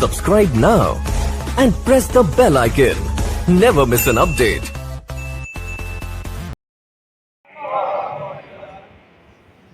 Subscribe now and press the bell icon. Never miss an update.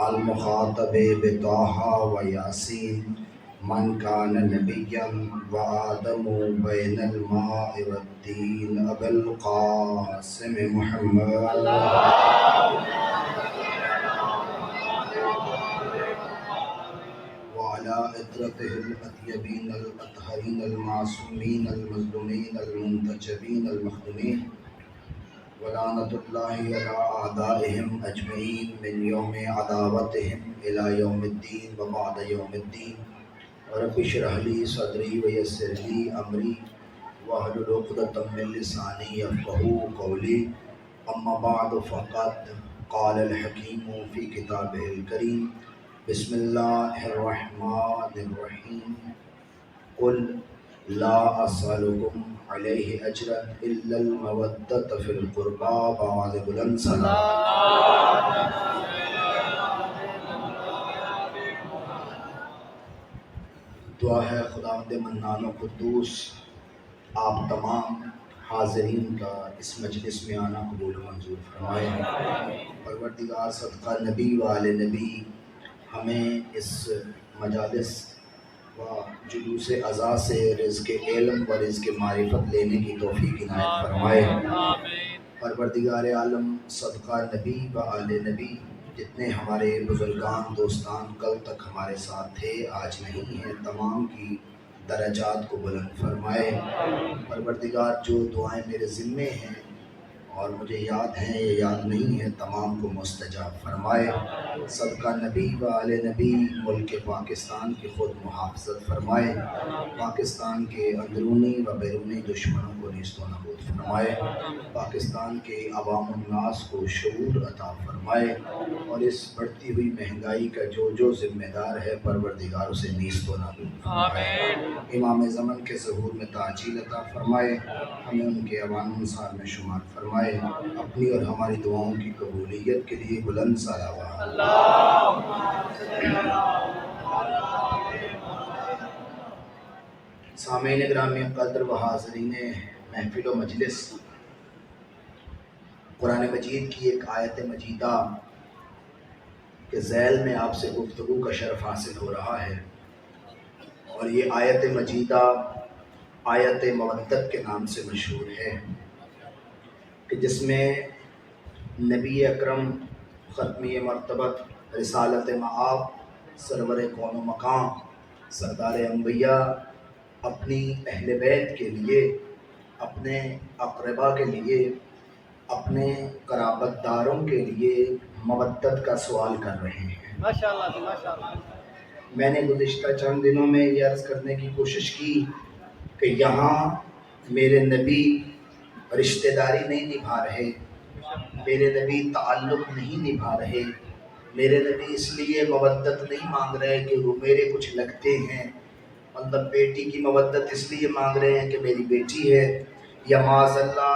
المخاطب بطه و یاسین من کان نبیا و آدم بین الماء والدین ابو القاسم محمد وعلى إطرته الأطيبين الأطهرين المعصومين المظلومين المنتجبين المخدومين ولعنة الله على أعدائهم أجمعين من يوم عداوتهم إلى يوم الدين وبعد يوم الدين رب اشرح لي صدري ويسر لي أمري واحلل عقدة من لساني يفقهوا قولي أما بعد فقد قال الحكيم في كتابه الكريم بسم الله الرحمن الرحيم قل لا أسألكم عليه أجرا إلا المودة في القربى بعد بلند سلام. دعا ہے خداوند منان و قدوس آپ تمام حاضرین کا اس مجلس میں آنا قبول و منظور فرمائے. پروردگار صدقہ نبی و آل نبی ہمیں اس مجالس و جلوس عزا سے رزق علم و رزق معرفت لینے کی توفیق عنایت فرمائے. پروردگار عالم صدقہ نبی و آل نبی جتنے ہمارے بزرگان دوستان کل تک ہمارے ساتھ تھے آج نہیں ہیں تمام کی درجات کو بلند فرمائے. پروردگار جو دعائیں میرے ذمے ہیں اور مجھے یاد ہیں یا یاد نہیں ہیں تمام کو مستجاب فرمائے. صدقہ نبی و آل نبی ملک پاکستان کی خود محافظت فرمائے. پاکستان کے اندرونی و بیرونی دشمنوں کو نیست و نابود فرمائے. پاکستان کے عوام الناس کو شعور عطا فرمائے اور اس بڑھتی ہوئی مہنگائی کا جو ذمہ دار ہے پروردگار اسے نیست و نابود فرمائے. امام زمن کے ظہور میں تعجیل عطا فرمائے. ہمیں ان کے اوان انصار میں شمار فرمائے. اپنی اور ہماری دعاؤں کی قبولیت کے لیے بلند صلوات. سامعین گرامی قدر و حاضرین محفل و مجلس، قرآن مجید کی ایک آیت مجیدہ کے ذیل میں آپ سے گفتگو کا شرف حاصل ہو رہا ہے، اور یہ آیت مجیدہ آیت مودت کے نام سے مشہور ہے، کہ جس میں نبی اکرم ختمی مرتبت رسالت مآب سرور کون و مقام سردار انبیاء اپنی اہل بیت کے لیے، اپنے اقربا کے لیے، اپنے قرابت داروں کے لیے مودت کا سوال کر رہے ہیں. ماشاءاللہ. میں نے گزشتہ چند دنوں میں یہ عرض کرنے کی کوشش کی کہ یہاں میرے نبی رشتہ داری نہیں نبھا رہے، میرے نبی تعلق نہیں نبھا رہے، میرے نبی اس لیے مودت نہیں مانگ رہے کہ وہ میرے کچھ لگتے ہیں، مطلب بیٹی کی مودت اس لیے مانگ رہے ہیں کہ میری بیٹی ہے، یا معاذ اللہ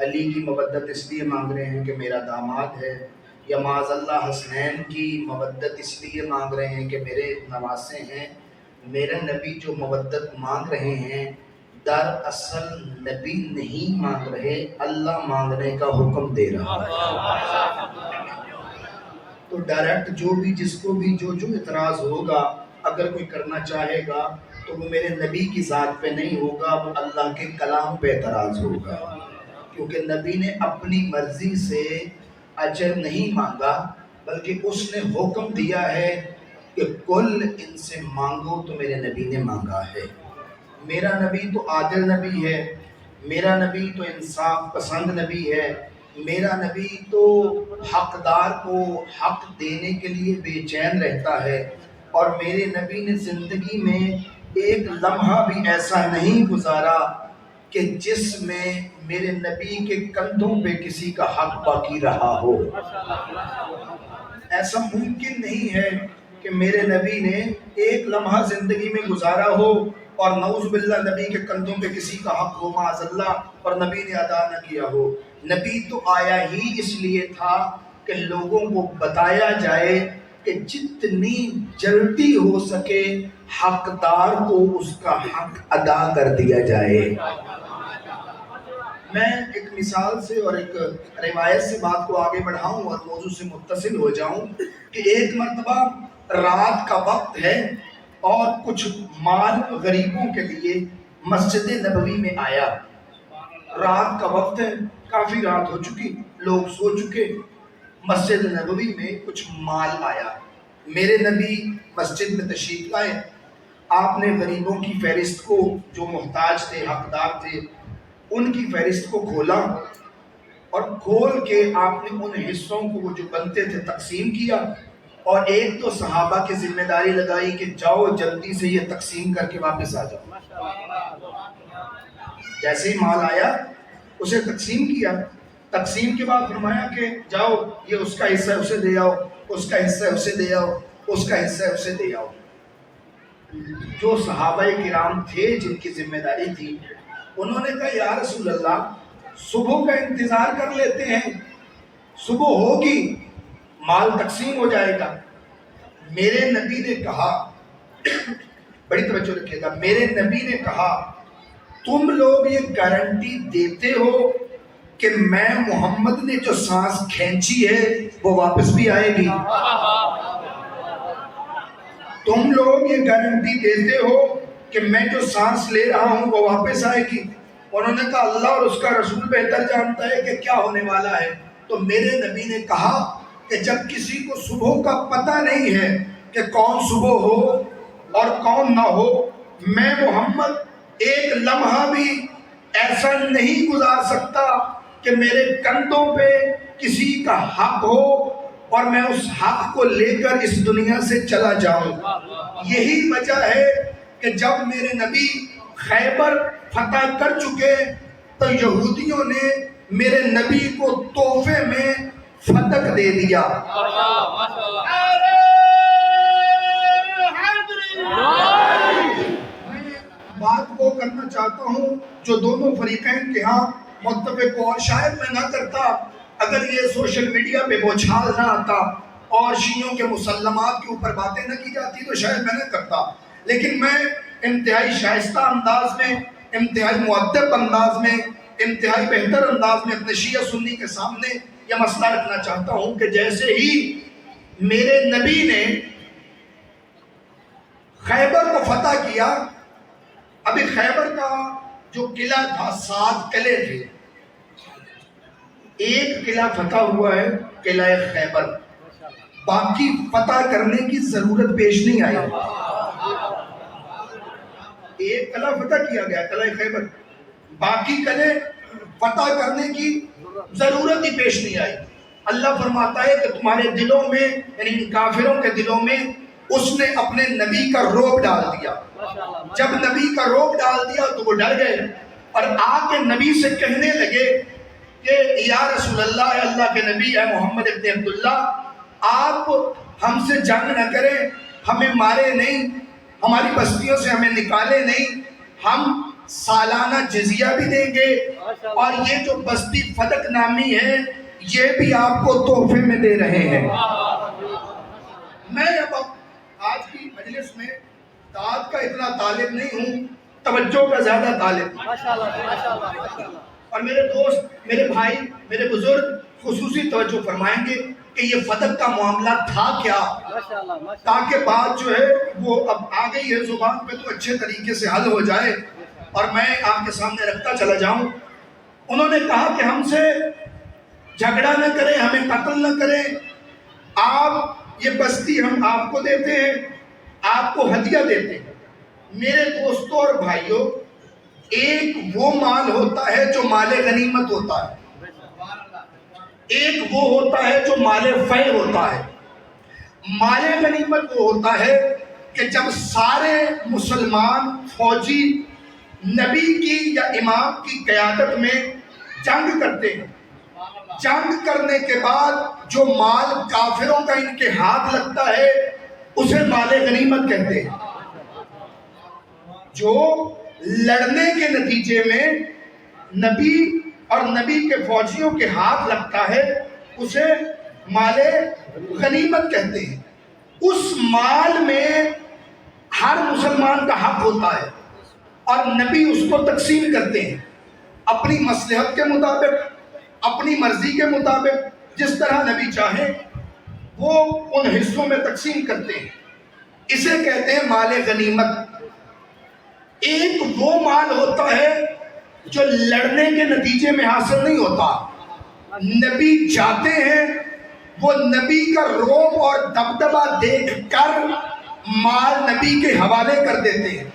علی کی مودت اس لیے مانگ رہے ہیں کہ میرا داماد ہے، یا معاذ اللہ حسنین کی مودت اس لیے مانگ رہے ہیں کہ میرے نواسے ہیں. میرے نبی جو مودت مانگ رہے ہیں در اصل نبی نہیں مانگ رہے، اللہ مانگنے کا حکم دے رہا ہے. تو ڈائریکٹ جو بھی جس کو بھی جو اعتراض ہوگا، اگر کوئی کرنا چاہے گا تو وہ میرے نبی کی ذات پہ نہیں ہوگا، وہ اللہ کے کلام پہ اعتراض ہوگا، کیونکہ نبی نے اپنی مرضی سے اجر نہیں مانگا بلکہ اس نے حکم دیا ہے کہ کل ان سے مانگو، تو میرے نبی نے مانگا ہے. میرا نبی تو عادل نبی ہے، میرا نبی تو انصاف پسند نبی ہے، میرا نبی تو حقدار کو حق دینے کے لیے بے چین رہتا ہے، اور میرے نبی نے زندگی میں ایک لمحہ بھی ایسا نہیں گزارا کہ جس میں میرے نبی کے کندھوں پہ کسی کا حق باقی رہا ہو. ایسا ممکن نہیں ہے کہ میرے نبی نے ایک لمحہ زندگی میں گزارا ہو اور نعوذ باللہ نبی کے کندھوں پہ کسی کا حق ہو معاذ اللہ اور نبی نے ادا نہ کیا ہو. نبی تو آیا ہی اس لیے تھا کہ لوگوں کو بتایا جائے کہ جتنی جلدی ہو سکے حقدار کو اس کا حق ادا کر دیا جائے. میں ایک مثال سے اور ایک روایت سے بات کو آگے بڑھاؤں اور موضوع سے متصل ہو جاؤں کہ ایک مرتبہ رات کا وقت ہے اور کچھ مال غریبوں کے لیے مسجد نبوی میں آیا. رات کا وقت ہے، کافی رات ہو چکی، لوگ سو چکے. مسجد نبوی میں کچھ مال آیا. میرے نبی مسجد میں تشریف لائے. آپ نے غریبوں کی فہرست کو، جو محتاج تھے، حقدار تھے، ان کی فہرست کو کھولا اور کھول کے آپ نے ان حصوں کو وہ جو بنتے تھے تقسیم کیا. اور ایک تو صحابہ کی ذمہ داری لگائی کہ جاؤ جلدی سے یہ تقسیم کر کے واپس آ جاؤ. جیسے ہی مال آیا اسے تقسیم کیا. تقسیم کے بعد فرمایا کہ جاؤ یہ اس کا حصہ ہے اسے دے آؤ، اس کا حصہ ہے اسے دے آؤ، اس کا حصہ ہے اسے دے آؤ. جو صحابہ کرام تھے جن کی ذمہ داری تھی، انہوں نے کہا یا رسول اللہ صبح کا انتظار کر لیتے ہیں، صبح ہوگی مال تقسیم ہو جائے گا. میرے نبی نے کہا، بڑی توجہ رکھیے گا، میرے نبی نے کہا تم لوگ یہ گارنٹی دیتے ہو کہ میں محمد نے جو سانس کھینچی ہے وہ واپس بھی آئے گی؟ تم لوگ یہ گارنٹی دیتے ہو کہ میں جو سانس لے رہا ہوں وہ واپس آئے گی؟ انہوں نے کہا اللہ اور اس کا رسول بہتر جانتا ہے کہ کیا ہونے والا ہے. تو میرے نبی نے کہا کہ جب کسی کو صبح کا پتہ نہیں ہے کہ کون صبح ہو اور کون نہ ہو، میں محمد ایک لمحہ بھی ایسا نہیں گزار سکتا کہ میرے کندھوں پہ کسی کا حق ہو اور میں اس حق کو لے کر اس دنیا سے چلا جاؤں. یہی وجہ ہے کہ جب میرے نبی خیبر فتح کر چکے تو یہودیوں نے میرے نبی کو تحفے میں فتح دے دیا. بات وہ کرنا چاہتا ہوں جو دونوں فریقین کے ہاں متفق ہو، اور شاید میں نہ کرتا اگر یہ سوشل میڈیا پہ بوچھال نہ آتا اور شیعوں کے مسلمات کے اوپر باتیں نہ کی جاتی تو شاید میں نہ کرتا. لیکن میں انتہائی شائستہ انداز میں، انتہائی مؤدب انداز میں، انتہائی بہتر انداز میں اپنے شیعہ سنی کے سامنے یہ مسئلہ رکھنا چاہتا ہوں کہ جیسے ہی میرے نبی نے خیبر کو فتح کیا، ابھی خیبر کا جو قلعہ تھا 7 قلعے تھے، ایک قلعہ فتح ہوا ہے قلعہ خیبر، باقی فتح کرنے کی ضرورت پیش نہیں آئی. ایک قلعہ فتح کیا گیا قلعہ خیبر، باقی قلعے فتح کرنے کی ضرورت ہی پیش نہیں آئی. اللہ فرماتا ہے کہ تمہارے دلوں میں، یعنی کافروں کے دلوں میں اس نے اپنے نبی کا رعب ڈال دیا. جب نبی کا رعب ڈال دیا تو وہ ڈر گئے اور آ کے نبی سے کہنے لگے کہ یا رسول اللہ، اے اللہ کے نبی، اے محمد ابن عبداللہ، آپ ہم سے جنگ نہ کریں، ہمیں مارے نہیں، ہماری بستیوں سے ہمیں نکالے نہیں، ہم سالانہ جزیہ بھی دیں گے اور یہ جو بستی فتح نامی ہے یہ بھی آپ کو تحفے میں دے رہے ہیں. میں اب آج کی مجلس میں داد کا اتنا طالب نہیں ہوں، توجہ کا زیادہ طالب. اور میرے دوست، میرے بھائی، میرے بزرگ خصوصی توجہ فرمائیں گے کہ یہ فتح کا معاملہ تھا کیا، تاکہ بات جو ہے وہ اب آ گئی ہے زبان پہ تو اچھے طریقے سے حل ہو جائے اور میں آپ کے سامنے رکھتا چلا جاؤں. انہوں نے کہا کہ ہم سے جھگڑا نہ کریں، ہمیں قتل نہ کریں، آپ یہ بستی ہم آپ کو دیتے ہیں، آپ کو ہدیہ دیتے ہیں. میرے دوستوں اور بھائیوں، ایک وہ مال ہوتا ہے جو مال غنیمت ہوتا ہے، ایک وہ ہوتا ہے جو مال فیض ہوتا ہے. مال غنیمت وہ ہوتا ہے کہ جب سارے مسلمان فوجی نبی کی یا امام کی قیادت میں جنگ کرتے ہیں، جنگ کرنے کے بعد جو مال کافروں کا ان کے ہاتھ لگتا ہے اسے مال غنیمت کہتے ہیں. جو لڑنے کے نتیجے میں نبی اور نبی کے فوجیوں کے ہاتھ لگتا ہے اسے مال غنیمت کہتے ہیں. اس مال میں ہر مسلمان کا حق ہوتا ہے اور نبی اس کو تقسیم کرتے ہیں. اپنی مصلحت کے مطابق، اپنی مرضی کے مطابق جس طرح نبی چاہے وہ ان حصوں میں تقسیم کرتے ہیں. اسے کہتے ہیں مال غنیمت. ایک وہ مال ہوتا ہے جو لڑنے کے نتیجے میں حاصل نہیں ہوتا. نبی جاتے ہیں، وہ نبی کا رعب اور دبدبہ دیکھ کر مال نبی کے حوالے کر دیتے ہیں.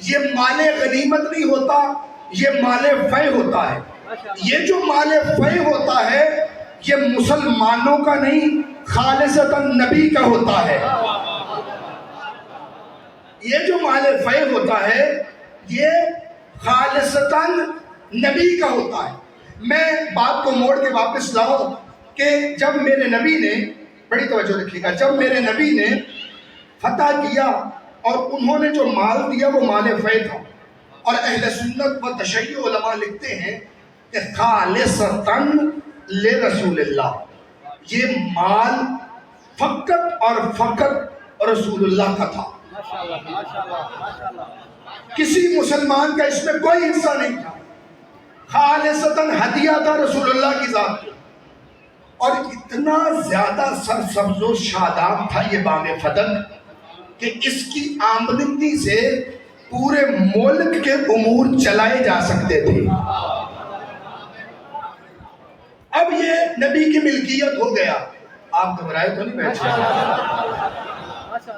یہ مال غنیمت نہیں ہوتا، یہ مال فے ہوتا ہے. یہ جو مال فے ہوتا ہے یہ مسلمانوں کا نہیں، خالصتاً نبی کا ہوتا ہے. یہ جو مال فے ہوتا ہے یہ خالصتاً نبی کا ہوتا ہے. میں بات کو موڑ کے واپس لاؤں کہ جب میرے نبی نے، بڑی توجہ رکھیے گا، جب میرے نبی نے فتح کیا اور انہوں نے جو مال دیا وہ مال فے تھا. اور اہل سنت و تشیع علماء لکھتے ہیں کہ خالصتاً لرسول اللہ، یہ مال فقط اور فقط رسول اللہ کا تھا. کسی مسلمان کا اس میں کوئی حصہ نہیں تھا. خالصتاً ہدیہ تھا رسول اللہ کی ذات. اور اتنا زیادہ سرسبز و شاداب تھا یہ باغ فتح کہ اس کی آمدنی سے پورے ملک کے امور چلائے جا سکتے تھے. اب یہ نبی کی ملکیت ہو گیا. آپ گھبرائے تو نہیں بیٹھے؟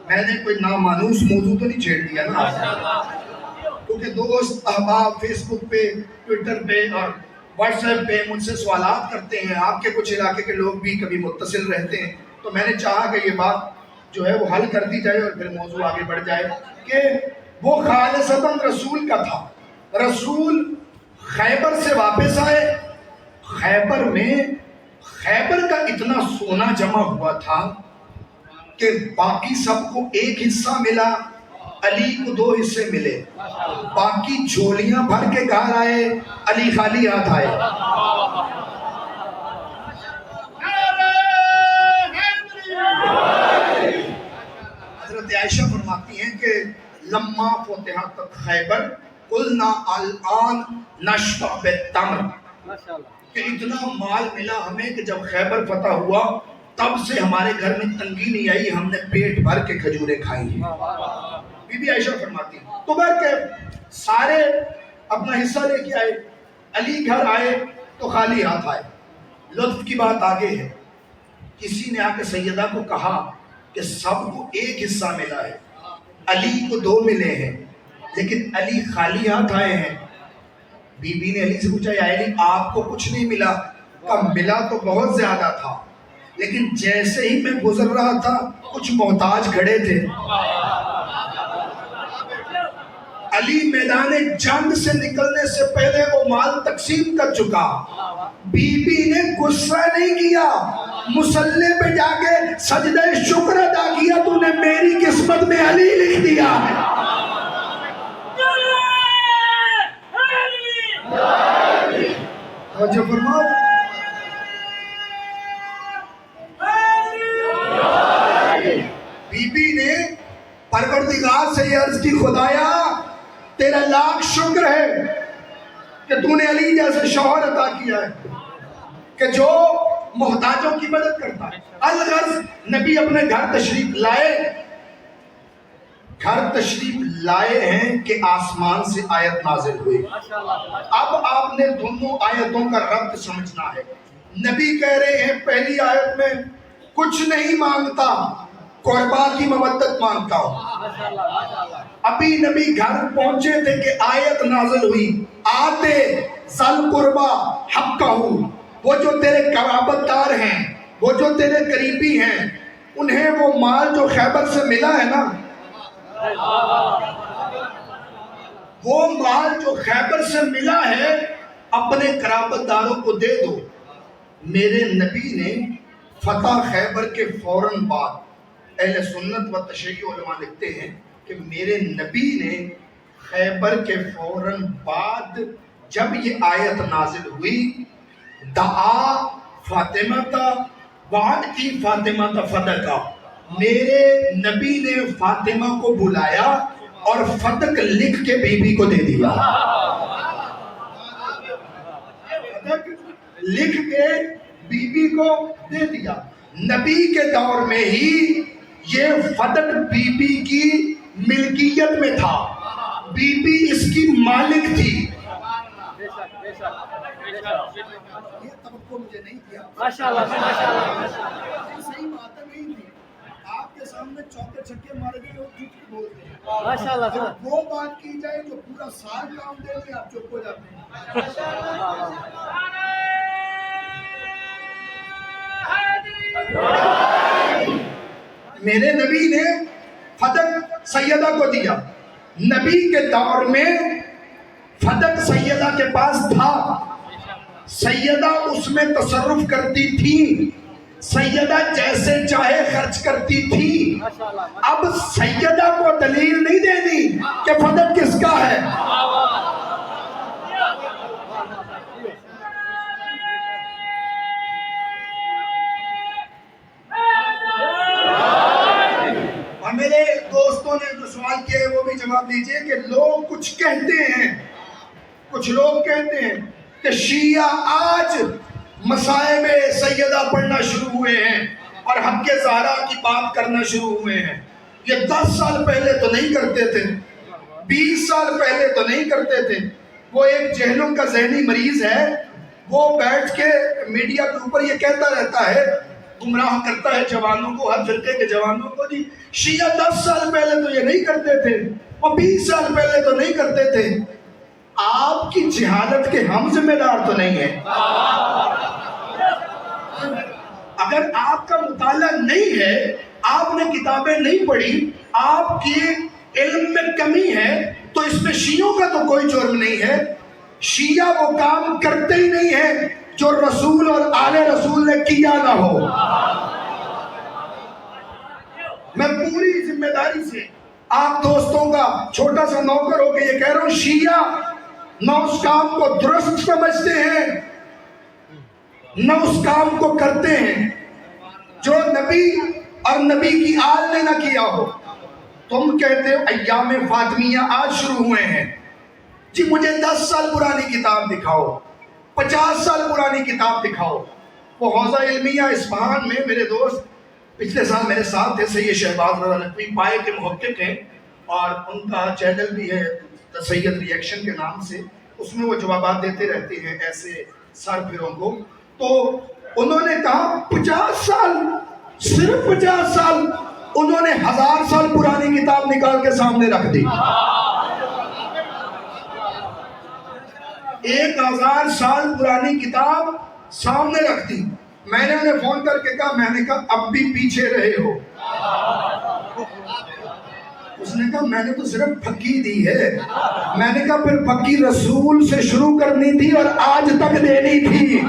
میں نے کوئی نامانوس موضوع تو نہیں چھیڑ دیا نا؟ کیونکہ دوست احباب فیس بک پہ، ٹویٹر پہ اور واٹس ایپ پہ مجھ سے سوالات کرتے ہیں. آپ کے کچھ علاقے کے لوگ بھی کبھی متصل رہتے ہیں. تو میں نے چاہا کہ یہ بات جو ہے وہ حل کر دی جائے اور پھر موضوع آگے بڑھ جائے کہ وہ خالصتاً رسول کا تھا. رسول خیبر سے واپس آئے. خیبر میں خیبر کا اتنا سونا جمع ہوا تھا کہ باقی سب کو ایک حصہ ملا، علی کو 2 حصے ملے. باقی جھولیاں بھر کے گھر آئے، علی خالی ہاتھ آئے. حضرت عائشہ فرماتی ہیں کہ لما فتحت خیبر قلنا الان نشبع بالتمر، کہ اتنا مال ملا ہمیں کہ جب خیبر فتح ہوا تب سے ہمارے گھر میں تنگی نہیں آئی، ہم نے پیٹ بھر کے کھجوریں کھائی ہیں. بی بی عائشہ فرماتی ہیں. تو بہر کہ سارے اپنا حصہ لے کے آئے. علی گھر آئے تو خالی ہاتھ آئے. لطف کی بات آگے ہے، کسی نے آ کے سیدہ کو کہا کہ سب کو ایک حصہ ملا ہے، علی کو 2 ملے ہیں لیکن علی خالی ہاتھ آئے ہیں. بی بی نے علی سے پوچھا یا علی آپ کو کچھ نہیں ملا؟ کہا ملا تو بہت زیادہ تھا لیکن جیسے ہی میں گزر رہا تھا کچھ محتاج کھڑے تھے. علی میدان جنگ سے نکلنے سے پہلے وہ مال تقسیم کر چکا. بی بی نے غصہ نہیں کیا، مصلی پہ جا کے سجدہ شکر ادا کیا، تو نے میری قسمت میں علی لکھ دیا ہے. توجہ فرماؤ. بی بی نے پروردگار سے یہ عرض کی خدایا تیرا لاکھ شکر ہے کہ تو نے علی جیسے شوہر عطا کیا ہے کہ جو محتاجوں کی مدد کرتا ہے. الغرض نبی اپنے گھر تشریف لائے ہیں کہ آسمان سے آیت نازل ہوئی. اب آپ نے دونوں آیتوں کا ربط سمجھنا ہے. نبی کہہ رہے ہیں پہلی آیت میں کچھ نہیں مانگتا، قربا کی مودت مانگتا ہوں. ابھی نبی گھر پہنچے تھے کہ آیت نازل ہوئی، آتے ذل قربا حقہ، وہ جو تیرے قرابت دار ہیں، وہ جو تیرے قریبی ہیں، انہیں وہ مال جو خیبر سے ملا ہے نا، وہ مال جو خیبر سے ملا ہے اپنے قرابت داروں کو دے دو. میرے نبی نے فتح خیبر کے فوراً بعد، اہل سنت و تشیع علماء لکھتے ہیں کہ میرے نبی نے خیبر کے فوراً بعد جب یہ آیت نازل ہوئی، دعا فاطمہ تا وعدی فاطمہ تا فتح، میرے نبی نے فاطمہ کو بلایا اور فتح لکھ کے بی بی کو دے دیا. لکھ کے بی بی کو دے دیا. نبی کے دور میں ہی یہ فدق بی بی کی ملکیت میں تھا. بی بی اس کی مالک تھی. یہ توقع مجھے نہیں تھی. صحیح بات ہے، نہیں تھی. آپ کے سامنے چوکے چھکے مارے گئے اور جھوٹ کی بولتے ہیں. جب وہ بات کی جائے جو پورا سال کام دے گی آپ چپ ہو جاتے ہیں. میرے نبی نے فدق سیدہ کو دیا. نبی کے دور میں فدق سیدہ کے پاس تھا. سیدہ اس میں تصرف کرتی تھی. سیدہ جیسے چاہے خرچ کرتی تھی. اب سیدہ کو دلیل نہیں دینی کہ فدق کس کا ہے. اور میرے دوستوں نے جو سوال کیا ہے وہ بھی جواب دیجئے کہ لوگ کچھ کہتے ہیں، کچھ لوگ کہتے ہیں کہ شیعہ آج مصائب سیدہ پڑھنا شروع ہوئے ہیں اور حق زہرا کی بات کرنا شروع ہوئے ہیں. یہ 10 سال پہلے تو نہیں کرتے تھے، 20 سال پہلے تو نہیں کرتے تھے. وہ ایک جہنم کا ذہنی مریض ہے، وہ بیٹھ کے میڈیا کے اوپر یہ کہتا رہتا ہے، گمراہ کرتا ہے جوانوں کو، ہر فرقے کے جوانوں کو. جی شیعہ 10 سال پہلے تو یہ نہیں کرتے تھے، وہ 20 سال پہلے تو نہیں کرتے تھے. آپ کی جہالت کے ہم ذمہ دار تو نہیں ہیں. اگر آپ کا مطالعہ نہیں ہے، آپ نے کتابیں نہیں پڑھی، آپ کی علم میں کمی ہے، تو اس میں شیعوں کا تو کوئی جرم نہیں ہے. شیعہ وہ کام کرتے ہی نہیں ہے جو رسول اور آل رسول نے کیا نہ ہو. میں پوری ذمہ داری سے آپ دوستوں کا چھوٹا سا نوکر ہو کے یہ کہہ رہا ہوں، شیعہ نہ اس کام کو درست سمجھتے ہیں نہ اس کام کو کرتے ہیں جو نبی اور نبی کی آل نے نہ کیا ہو. تم کہتے ہو ایام فاطمیہ آج شروع ہوئے ہیں. جی مجھے 10 سال پرانی کتاب دکھاؤ، 50 سال پرانی کتاب دکھاؤ. وہ حوزہ علمیہ اصفہان میں میرے دوست پچھلے سال میرے ساتھ تھے، سید شہباز رضا نقوی پائے کے محقق ہیں، اور ان کا چینل بھی ہے سید ریئیکشن کے نام سے. اس میں وہ جوابات دیتے رہتے ہیں ایسے سر پھروں کو. تو انہوں نے کہا 50 سال، صرف 50 سال. انہوں نے 1000 سال پرانی کتاب نکال کے سامنے رکھ دی. 1000 سال پرانی کتاب سامنے رکھ دی. میں نے انہیں فون کر کے کہا، میں نے کہا اب بھی پیچھے رہے ہو. اس نے کہا میں نے تو صرف پھکی دی ہے. میں نے کہا پھر پھکی رسول سے شروع کرنی تھی اور آج تک دینی تھی.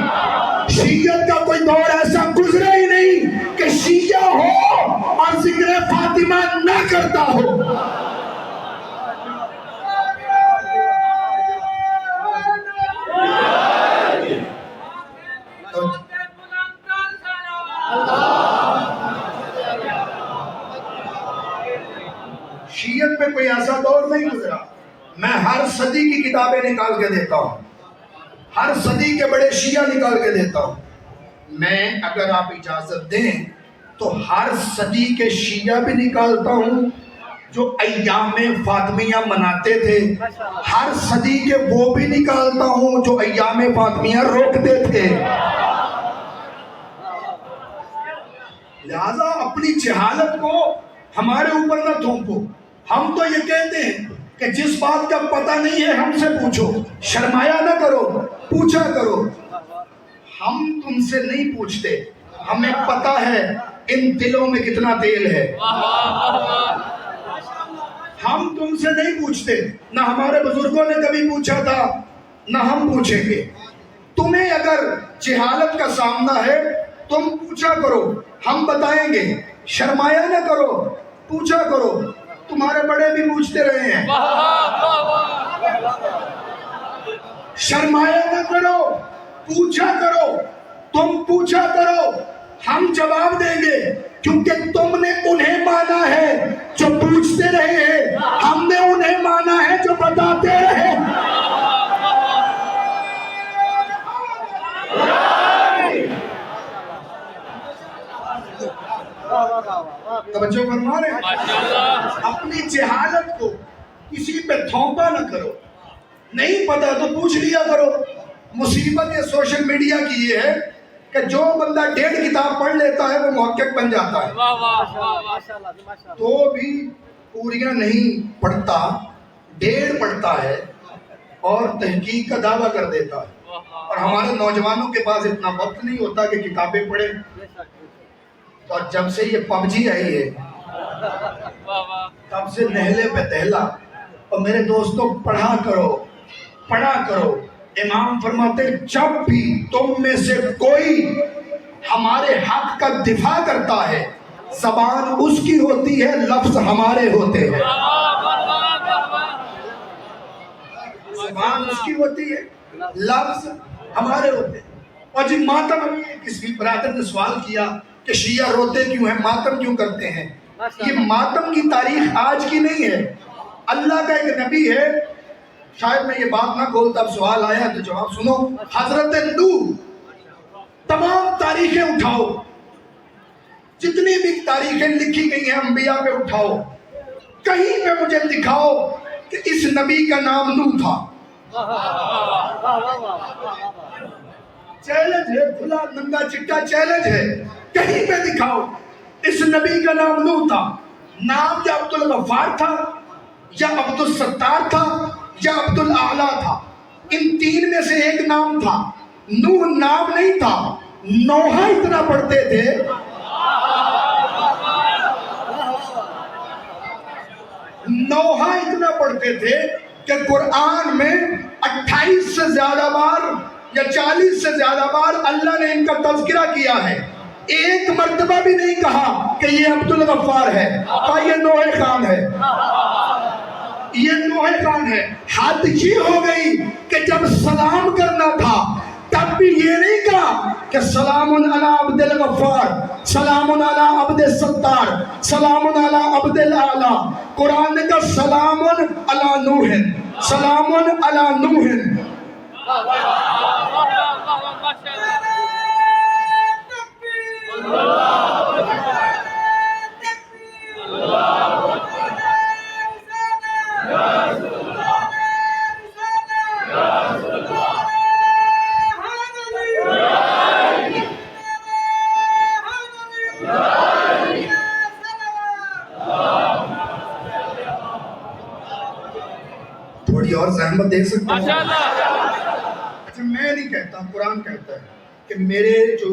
شیعت کا کوئی دور ایسا گزرا ہی نہیں کہ شیعہ ہو اور ذکر فاطمہ نہ کرتا ہو. شیعت میں کوئی ایسا دور نہیں گزرا. میں ہر صدی کی کتابیں نکال کے دیتا ہوں، ہر صدی کے بڑے شیعہ نکال کے دیتا ہوں. میں اگر آپ اجازت دیں تو ہر صدی کے شیعہ بھی نکالتا ہوں جو ایام فاطمیہ مناتے تھے. ہر صدی کے وہ بھی نکالتا ہوں جو ایام فاطمیہ روکتے تھے. لہذا اپنی جہالت کو ہمارے اوپر نہ تھوپو. ہم تو یہ کہتے ہیں کہ جس بات کا پتہ نہیں ہے ہم سے پوچھو، شرمایا نہ کرو، پوچھا کرو. ہم تم سے نہیں پوچھتے، ہمیں پتہ ہے ان دلوں میں کتنا تیل ہے. ہم تم سے نہیں پوچھتے، نہ ہمارے بزرگوں نے کبھی پوچھا تھا نہ ہم پوچھیں گے. تمہیں اگر جہالت کا سامنا ہے تم پوچھا کرو، ہم بتائیں گے. شرمایا نہ کرو، پوچھا کرو. تمہارے بڑے بھی پوچھتے رہے ہیں. شرمایا نہ کرو، پوچھا کرو. تم پوچھا کرو، ہم جواب دیں گے، کیونکہ تم نے انہیں مانا ہے جو پوچھتے رہے ہیں، ہم نے انہیں مانا ہے جو بتاتے رہے. توجہ فرما رہے ہیں؟ اپنی جہالت کو کسی پہ تھوپا نہ کرو، نہیں پتا تو پوچھ لیا کرو۔ مصیبت یہ سوشل میڈیا کی یہ ہے کہ جو بندہ 1.5 کتاب پڑھ لیتا ہے وہ محقق بن جاتا ہے، تو بھی پوریاں نہیں پڑھتا، 1.5 پڑھتا ہے اور تحقیق کا دعویٰ کر دیتا ہے۔ اور ہمارے نوجوانوں کے پاس اتنا وقت نہیں ہوتا کہ کتابیں پڑھیں۔ تو جب سے یہ پب جی آئی ہے تب سے نہلے پہ دہلا۔ اور میرے دوستوں پڑھا کرو۔ امام فرماتے جب بھی تم میں سے کوئی ہمارے حق کا دفاع کرتا ہے، زبان اس کی ہوتی ہے، لفظ ہمارے ہوتے ہیں۔ زبان اس کی ہوتی ہے، لفظ ہمارے ہوتے ہیں۔ اور جی ماتم، ابھی کسی برادر نے سوال کیا کہ شیعہ روتے کیوں ہیں، ماتم کیوں کرتے ہیں؟ یہ ماتم کی تاریخ آج کی نہیں ہے۔ اللہ کا ایک نبی ہے، شاید میں یہ بات نہ کھولتا، اب سوال آیا تو جواب سنو۔ حضرت نوح، تمام تاریخیں اٹھاؤ، جتنی بھی تاریخیں لکھی گئی ہیں انبیاء پہ اٹھاؤ، کہیں پہ مجھے دکھاؤ کہ اس نبی کا نام نوح تھا۔ چیلنج ہے، کھلا ننگا چٹا چیلنج ہے، کہیں پہ دکھاؤ اس نبی کا نام نوح تھا۔ نام یا عبد الغفار تھا، یا عبد الستار تھا، یا عبد الاعلیٰ تھا۔ ان 3 میں سے ایک نام تھا۔ نوح نام نہیں تھا، نوحہ اتنا پڑھتے تھے، نوحہ اتنا پڑھتے تھے کہ قرآن میں 28 سے زیادہ بار یا 40 سے زیادہ بار اللہ نے ان کا تذکرہ کیا ہے۔ ایک مرتبہ بھی نہیں کہا کہ یہ عبد الغفار ہے، کہا یہ نوح خان ہے، یہ نوح خان ہے۔ حد یہ ہو گئی کہ جب سلام کرنا تھا تب بھی یہ نہیں کہا کہ سلام علی عبد الغفار، سلام علی عبد الستار، سلام علی عبد الاعلیٰ۔ قرآن کا سلام علی نوح، سلام علی نوح۔ تھوڑی اور زحمت دے سکتے ہیں؟ اچھا میں نہیں کہتا، قرآن کہتا ہے کہ میرے جو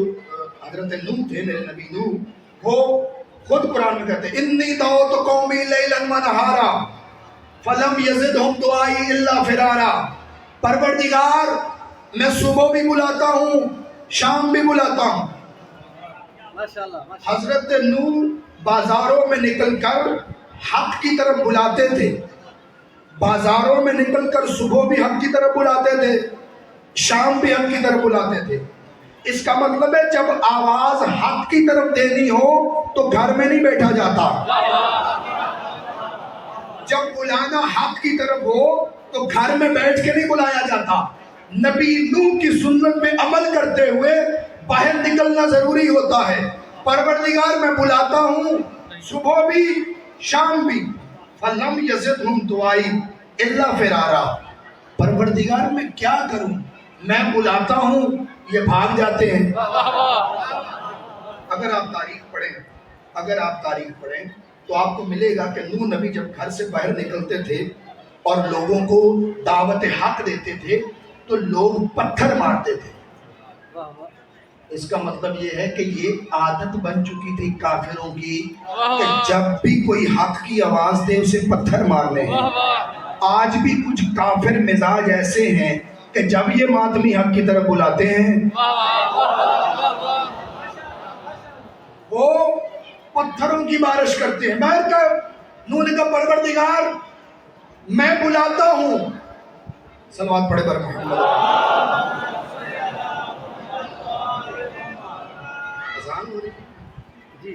حضرت نوح تھے، میرے نبی نوح، وہ خود قرآن میں کہتے ہیں انی دعوت قومی لیلا و نہارا فلم یزدہم دعائی الا فرارا۔ پروردگار میں صبح بھی بلاتا ہوں، شام بھی بلاتا ہوں۔ حضرت نوح بازاروں میں نکل کر حق کی طرف بلاتے تھے، بازاروں میں نکل کر صبح بھی حق کی طرف بلاتے تھے، شام بھی حق کی طرف بلاتے تھے۔ اس کا مطلب ہے جب آواز حق کی طرف دینی ہو تو گھر میں نہیں بیٹھا جاتا، جب بلانا حق کی طرف ہو تو گھر میں بیٹھ کے نہیں بلایا جاتا۔ نبی نوح کی سنت میں عمل کرتے ہوئے باہر نکلنا ضروری ہوتا ہے۔ پروردگار میں بلاتا ہوں صبح بھی شام بھی، فلم یزدہم دعائی الا فرارا۔ پروردگار میں کیا کروں، میں بلاتا ہوں یہ بھاگ جاتے ہیں۔ اگر آپ تاریخ پڑھیں تو آپ کو ملے گا کہ نوح نبی جب گھر سے باہر نکلتے تھے اور لوگوں کو دعوت حق دیتے تھے تو لوگ پتھر مارتے تھے۔ اس کا مطلب یہ ہے کہ یہ عادت بن چکی تھی کافروں کی کہ جب بھی کوئی حق کی آواز دے اسے پتھر مارنے ہیں۔ آج بھی کچھ کافر مزاج ایسے ہیں کہ جب یہ ماتمی حق کی طرف بلاتے ہیں وہ پتھروں کی بارش کرتے ہیں۔ باہر کا نوح نے کہا پروردگار میں بلاتا ہوں، صلوات پڑھے پر محمد۔ اذان ہو رہی ہے؟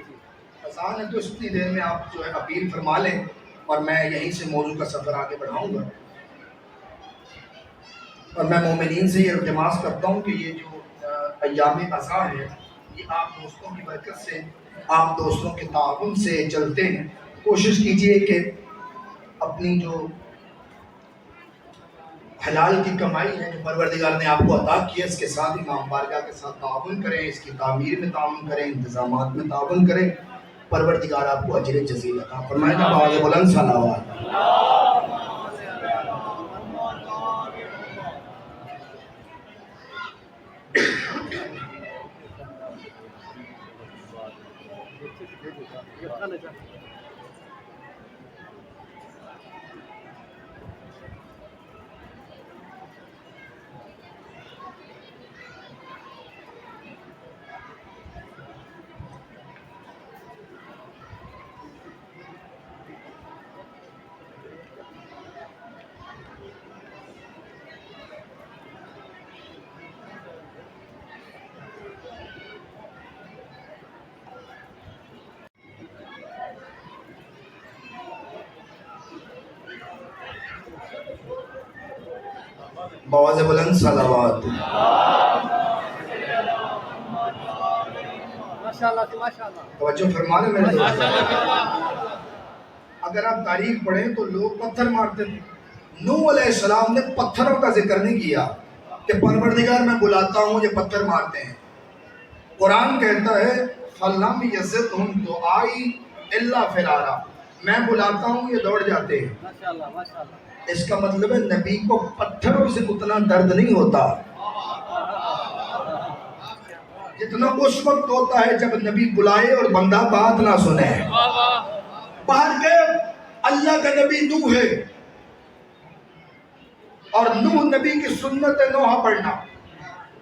اذان ہے تو اتنی دیر میں آپ جو ہے اپیل فرما لیں اور میں یہیں سے موضوع کا سفر آگے بڑھاؤں گا۔ اور میں مومنین سے یہ التماس کرتا ہوں کہ یہ جو ایام اذان ہے یہ آپ دوستوں کی برکت سے آپ دوستوں کے تعاون سے چلتے ہیں، کوشش کیجئے کہ اپنی جو حلال کی کمائی ہے جو پروردگار نے آپ کو عطا کی ہے، اس کے ساتھ امام بارگاہ کے ساتھ تعاون کریں، اس کی تعمیر میں تعاون کریں، انتظامات میں تعاون کریں. پروردگار آپ کو اجر جزیل عطا فرمائے گا. بآواز بلند صلوات. بآواز بلند صلوات. توجہ فرما لیں میرے دوست. اگر آپ تاریخ پڑھیں تو لوگ پتھر مارتے تھے. نوح علیہ السلام نے پتھروں کا ذکر نہیں کیا کہ پروردگار میں بلاتا ہوں یہ پتھر مارتے ہیں. قرآن کہتا ہے فَلَمْ يَزِدْهُمْ دُعَائِي إِلَّا فِرَارًا، میں بلاتا ہوں یہ دوڑ جاتے ہیں. اس کا مطلب ہے نبی کو پتھروں سے اتنا درد نہیں ہوتا جتنا اس وقت ہوتا ہے جب نبی بلائے اور بندہ بات نہ سنے. باہر کے اللہ کا نبی نوح ہے اور نوح نبی کی سنت نوحہ پڑھنا،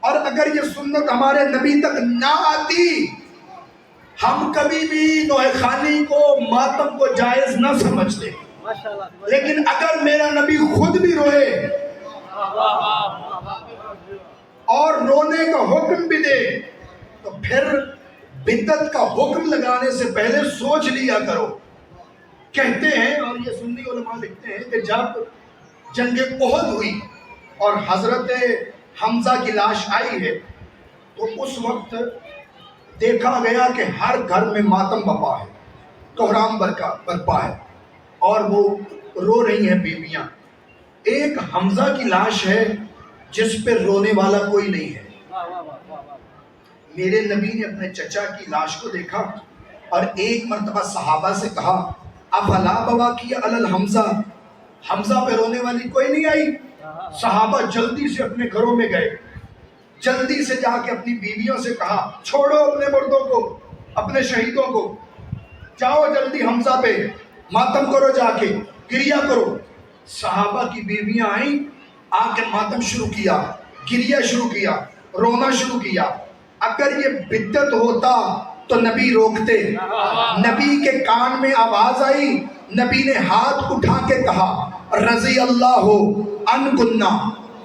اور اگر یہ سنت ہمارے نبی تک نہ آتی ہم کبھی بھی نوح خانی کو ماتم کو جائز نہ سمجھتے. لیکن اگر میرا نبی خود بھی روئے اور رونے کا حکم بھی دے تو پھر بدعت کا حکم لگانے سے پہلے سوچ لیا کرو. کہتے ہیں اور یہ سنی علماء لکھتے ہیں کہ جب جنگ احد ہوئی اور حضرت حمزہ کی لاش آئی ہے تو اس وقت دیکھا گیا کہ ہر گھر میں ماتم بپا ہے، کوہرام برپا ہے اور وہ رو رہی ہیں بیویاں. ایک حمزہ کی لاش ہے جس پہ رونے والا کوئی نہیں ہے. میرے نبی نے اپنے چچا کی لاش کو دیکھا اور ایک مرتبہ صحابہ سے کہا افلا بواکی علی الحمزہ، حمزہ پہ رونے والی کوئی نہیں آئی. صحابہ جلدی سے اپنے گھروں میں گئے، جلدی سے جا کے اپنی بیویوں سے کہا چھوڑو اپنے مردوں کو، اپنے شہیدوں کو، جاؤ جلدی حمزہ پہ ماتم کرو، جا کے گریہ کرو. صحابہ کی بیویاں آئیں، آ کے ماتم شروع کیا، گریہ شروع کیا، رونا شروع کیا. اگر یہ بدعت ہوتا تو نبی روکتے. نبی کے کان میں آواز آئی، نبی نے ہاتھ اٹھا کے کہا رضی اللہ عن کننا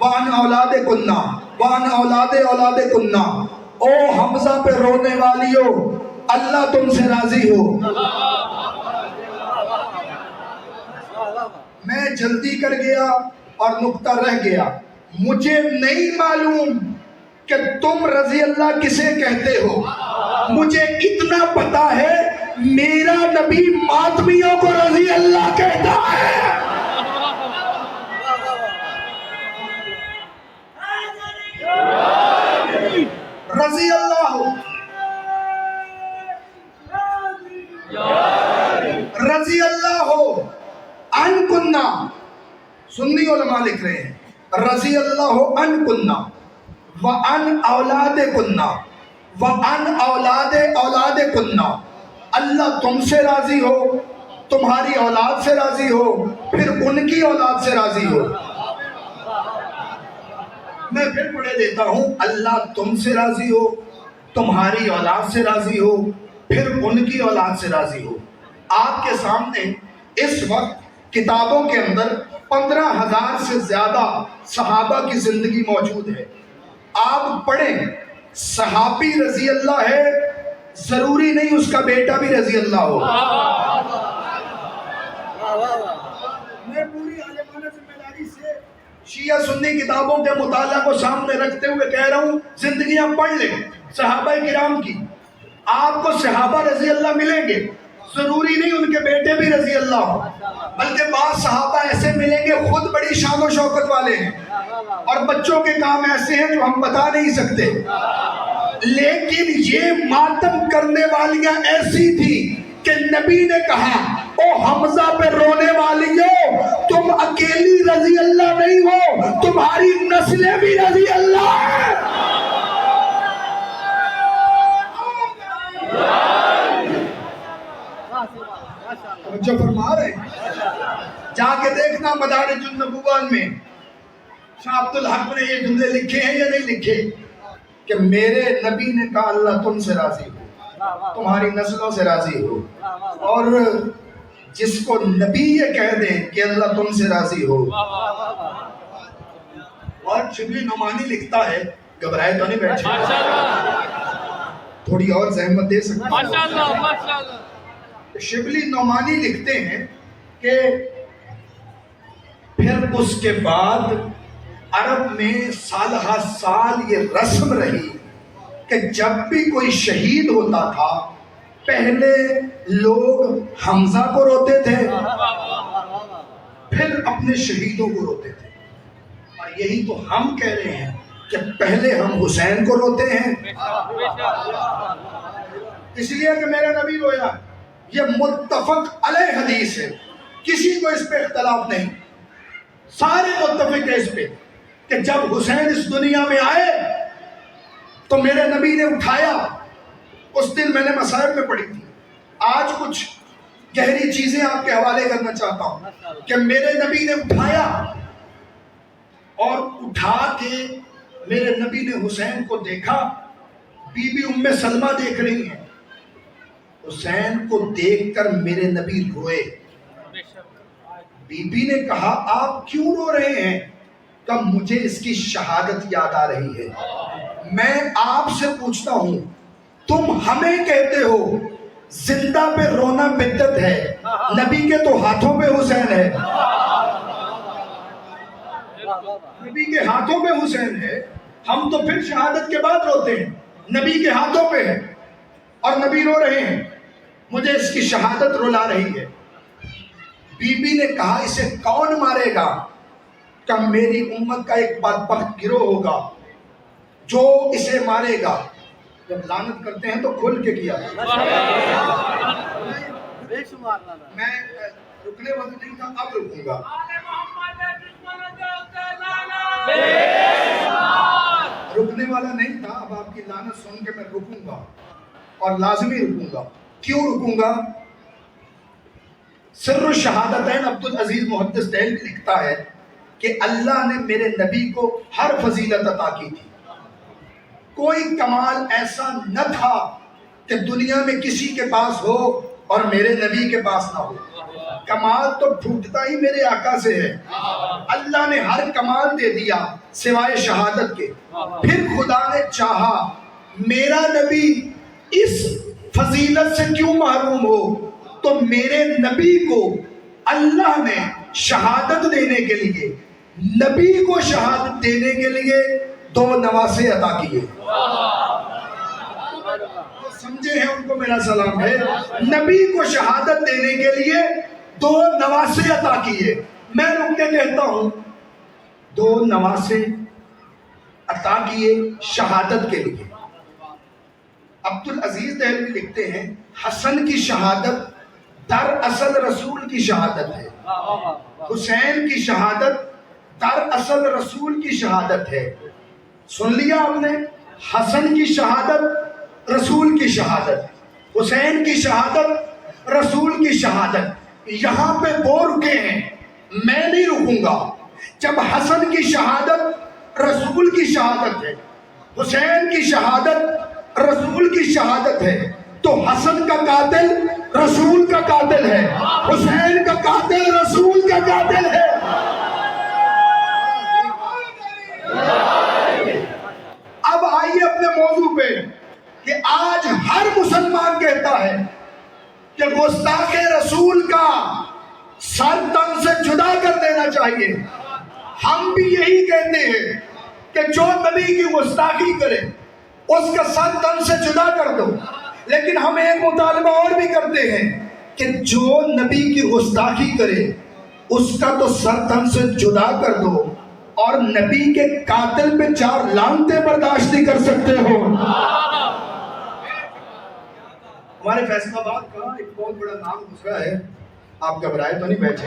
وعن اولاد کننا وعن اولاد اولاد کننا. او حمزہ پہ رونے والیو، اللہ تم سے راضی ہو. میں جلدی کر گیا اور نقطہ رہ گیا. مجھے نہیں معلوم کہ تم رضی اللہ کسے کہتے ہو، مجھے اتنا پتا ہے میرا نبی ماتمیوں کو رضی اللہ کہتا ہے. رضی اللہ رضی اللہ عن کننا. سنی علماء لکھ رہے ہیں رضی اللہ عن کننا وعن اولاد کننا وعن اولاد اولاد کننا. اللہ تم سے راضی ہو، تمہاری اولاد سے راضی ہو، پھر ان کی اولاد سے راضی ہو. میں پھر پڑھے دیتا ہوں اللہ تم سے راضی ہو، تمہاری اولاد سے راضی ہو، پھر ان کی اولاد سے راضی ہو. آپ کے سامنے اس وقت کتابوں کے اندر 15,000 سے زیادہ صحابہ کی زندگی موجود ہے. آپ پڑھیں، صحابی رضی اللہ ہے، ضروری نہیں اس کا بیٹا بھی رضی اللہ ہو. میں پوری عالمانہ ذمہ داری سے شیعہ سنی کتابوں کے مطالعہ کو سامنے رکھتے ہوئے کہہ رہا ہوں زندگیاں پڑھ لیں صحابہ کرام کی. آپ کو صحابہ رضی اللہ ملیں گے، ضروری نہیں ان کے بیٹے بھی رضی اللہ ہوں، بلکہ بعض صحابہ ایسے ملیں گے خود بڑی شان و شوکت والے ہیں، اور بچوں کے کام ایسے ہیں جو ہم بتا نہیں سکتے، لیکن یہ ماتم کرنے والیاں ایسی تھی کہ نبی نے کہا او حمزہ پہ رونے والیوں، تم اکیلی رضی اللہ نہیں ہو، تمہاری نسلیں بھی رضی اللہ ہیں۔ جو فرما رہے ہیں، جا کے دیکھنا مدارج النبوان میں شاہ عبد الحق نے یہ جملے لکھے ہیں یا نہیں لکھے کہ میرے نبی نے کہا اللہ تم سے راضی ہو، تمہاری نسلوں سے راضی ہو، اور جس کو نبی یہ کہہ دے کہ اللہ تم سے راضی ہو۔ اور شبلی نعمانی لکھتا ہے، گھبرائے تو نہیں بیٹھے، تھوڑی اور زحمت دے سکتے ہیں۔ شبلی نعمانی لکھتے ہیں کہ پھر اس کے بعد عرب میں سالہ سال یہ رسم رہی کہ جب بھی کوئی شہید ہوتا تھا پہلے لوگ حمزہ کو روتے تھے، پھر اپنے شہیدوں کو روتے تھے، اور یہی تو ہم کہہ رہے ہیں کہ پہلے ہم حسین کو روتے ہیں اس لیے کہ میرا نبی رویا۔ یہ متفق علیہ حدیث ہے، کسی کو اس پہ اختلاف نہیں، سارے متفق ہیں اس پہ کہ جب حسین اس دنیا میں آئے تو میرے نبی نے اٹھایا۔ اس دن میں نے مصائب میں پڑھی تھی، آج کچھ گہری چیزیں آپ کے حوالے کرنا چاہتا ہوں کہ میرے نبی نے اٹھایا، اور اٹھا کے میرے نبی نے حسین کو دیکھا، بی بی ام سلمہ دیکھ رہی ہیں، حسین کو دیکھ کر میرے نبی روئے۔ بی بی نے کہا آپ کیوں رو رہے ہیں؟ کہ مجھے اس کی شہادت یاد آ رہی ہے۔ میں آپ سے پوچھتا ہوں، تم ہمیں کہتے ہو زندہ پہ رونا بدعت ہے، نبی کے تو ہاتھوں پہ حسین ہے، نبی کے ہاتھوں پہ حسین ہے، ہم تو پھر شہادت کے بعد روتے ہیں، نبی کے ہاتھوں پہ ہے اور نبی رو رہے ہیں، مجھے اس کی شہادت رلا رہی ہے۔ بی بی نے کہا اسے کون مارے گا؟ کہ میری امت کا ایک بدبخت گروہ ہوگا جو اسے مارے گا۔ جب لعنت کرتے ہیں تو کھل کے کیا، میں رکنے والا نہیں تھا، اب رکوں گا۔ رکنے والا نہیں تھا، اب آپ کی لعنت سن کے میں رکوں گا، اور لازمی رکوں گا۔ کیوں رکوں گا؟ سر الشہادتین عبدالعزیز محدث دہلوی لکھتا ہے کہ اللہ نے میرے نبی کو ہر فضیلت عطا کی تھی، کوئی کمال ایسا نہ تھا کہ دنیا میں کسی کے پاس ہو اور میرے نبی کے پاس نہ ہو۔ کمال تو پھوٹتا ہی میرے آقا سے ہے، اللہ نے ہر کمال دے دیا سوائے شہادت کے۔ پھر خدا نے چاہا میرا نبی اس فضیلت سے کیوں محروم ہو، تو میرے نبی کو اللہ نے شہادت دینے کے لیے، نبی کو شہادت دینے کے لیے 2 نواسے عطا کیے۔ سمجھے ہیں ان کو میرا سلام ہے۔ نبی کو شہادت دینے کے لیے 2 نواسے عطا کیے۔ میں رک کے کہتا ہوں 2 نواسے عطا کیے شہادت کے لیے۔ عبدالعزیز دہلوی لکھتے ہیں حسن کی شہادت دراصل رسول کی شہادت ہے، حسین کی شہادت دراصل رسول کی شہادت ہے۔ سن لیا آپ نے، حسن کی شہادت رسول کی شہادت، حسین کی شہادت رسول کی شہادت۔ یہاں پہ وہ رکے ہیں، میں نہیں رکوں گا۔ جب حسن کی شہادت رسول کی شہادت ہے، حسین کی شہادت رسول کی شہادت ہے، تو حسن کا قاتل رسول کا قاتل ہے، حسین کا قاتل رسول کا قاتل ہے۔ اب آئیے اپنے موضوع پہ کہ آج ہر مسلمان کہتا ہے کہ گستاخ رسول کا سر تن سے جدا کر دینا چاہیے۔ ہم بھی یہی کہتے ہیں کہ جو نبی کی گستاخی کرے اس کا سر تن سے جدا کر دو۔ لیکن ہم ایک مطالبہ اور بھی کرتے ہیں کہ جو نبی کی گستاخی کرے اس کا تو سر تن سے جدا کر دو، اور نبی کے قاتل پہ 4 لعنتیں برداشت نہیں کر سکتے ہو۔ ہمارے فیصلہ آباد کا ایک بہت بڑا نام گزرا ہے، آپ گھبرائے تو نہیں بیٹھے،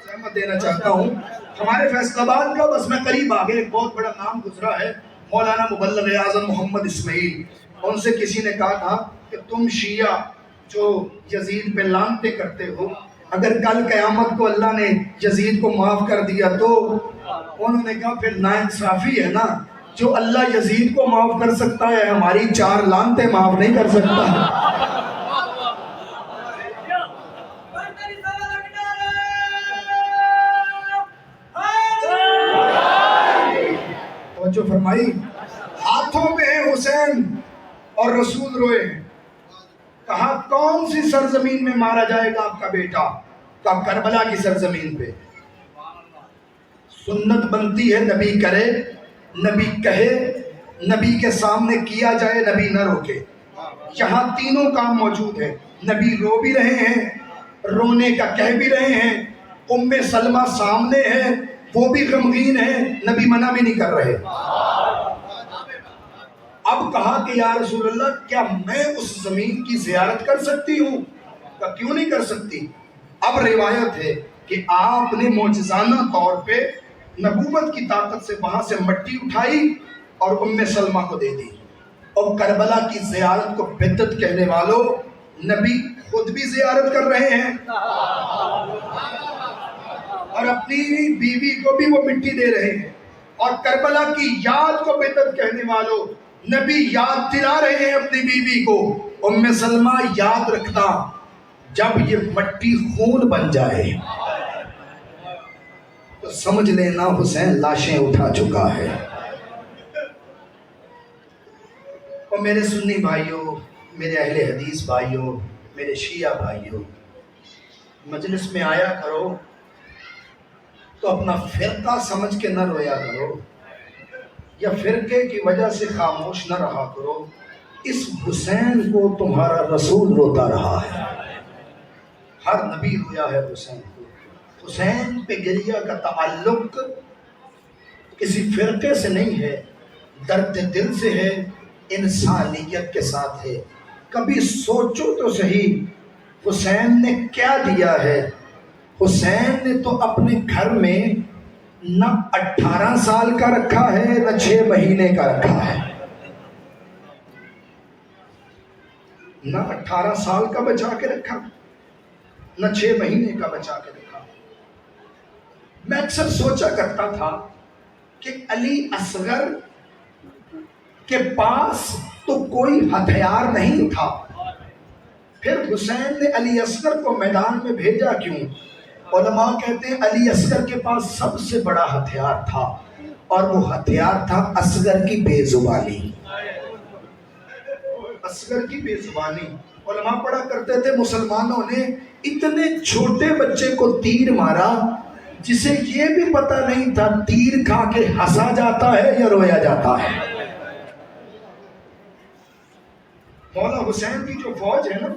سہمت دینا چاہتا ہوں۔ ہمارے فیصلہ آباد کا، بس میں قریب آگے، ایک بہت بڑا نام گزرا ہے، مولانا مبلغ اعظم محمد اسماعیل۔ ان سے کسی نے کہا تھا کہ تم شیعہ جو یزید پہ لعنتیں کرتے ہو، اگر کل قیامت کو اللہ نے یزید کو معاف کر دیا تو انہوں نے کہا پھر ناانصافی ہے نا، جو اللہ یزید کو معاف کر سکتا ہے ہماری 4 لعنتیں معاف نہیں کر سکتا۔ توجہ فرمائی، ہاتھوں میں ہے حسین اور رسول روئے ہیں۔ کہا کون سی سرزمین میں مارا جائے گا آپ کا بیٹا؟ کہا کربلا کی سرزمین پہ۔ سنت بنتی ہے نبی کرے، نبی کہے، نبی کے سامنے کیا جائے، نبی نہ روکے۔ یہاں تینوں کام موجود ہیں، نبی رو بھی رہے ہیں، رونے کا کہہ بھی رہے ہیں، ام سلمہ سامنے ہے، وہ بھی غمگین ہے، نبی منع بھی نہیں کر رہے۔ اب کہا کہ یا رسول اللہ کیا میں اس زمین کی زیارت کر سکتی ہوں؟ کہا کیوں نہیں کر سکتی؟ اب روایت ہے کہ آپ نے معجزانہ طور پہ نبوت کی طاقت سے وہاں سے مٹی اٹھائی اور ام سلمہ کو دے دی۔ اور کربلا کی زیارت کو بدعت کہنے والوں، نبی خود بھی زیارت کر رہے ہیں اور اپنی بیوی کو بھی وہ مٹی دے رہے ہیں، اور کربلا کی یاد کو بدعت کہنے والوں، نبی یاد دلا رہے ہیں اپنی بیوی کو۔ ام سلمہ یاد رکھنا، جب یہ مٹی خون بن جائے تو سمجھ لینا حسین لاشیں اٹھا چکا ہے۔ اور میرے سنی بھائیوں، میرے اہل حدیث بھائیوں، میرے شیعہ بھائیوں، مجلس میں آیا کرو تو اپنا فرقہ سمجھ کے نہ رویا کرو، یا فرقے کی وجہ سے خاموش نہ رہا کرو۔ اس حسین کو تمہارا رسول روتا رہا ہے، ہر نبی رویا ہے حسین کو۔ حسین پہ گریہ کا تعلق کسی فرقے سے نہیں ہے، درد دل سے ہے، انسانیت کے ساتھ ہے۔ کبھی سوچو تو صحیح حسین نے کیا دیا ہے۔ حسین نے تو اپنے گھر میں نہ 18 سال کا رکھا ہے، نہ 6 مہینے کا رکھا ہے، نہ 18 سال کا بچا کے رکھا، نہ 6 مہینے کا بچا کے رکھا۔ میں اکثر سوچا کرتا تھا کہ علی اصغر کے پاس تو کوئی ہتھیار نہیں تھا، پھر حسین نے علی اصغر کو میدان میں بھیجا کیوں؟ علماء کہتے ہیں علی اصغر کے پاس سب سے بڑا ہتھیار تھا، اور وہ ہتھیار تھا اصغر کی بے زبانی۔ اصغر کی بے زبانی۔ علماء پڑھا کرتے تھے مسلمانوں نے اتنے چھوٹے بچے کو تیر مارا جسے یہ بھی پتہ نہیں تھا تیر کھا کے ہنسا جاتا ہے یا رویا جاتا ہے۔ مولا حسین کی جو فوج ہے نا،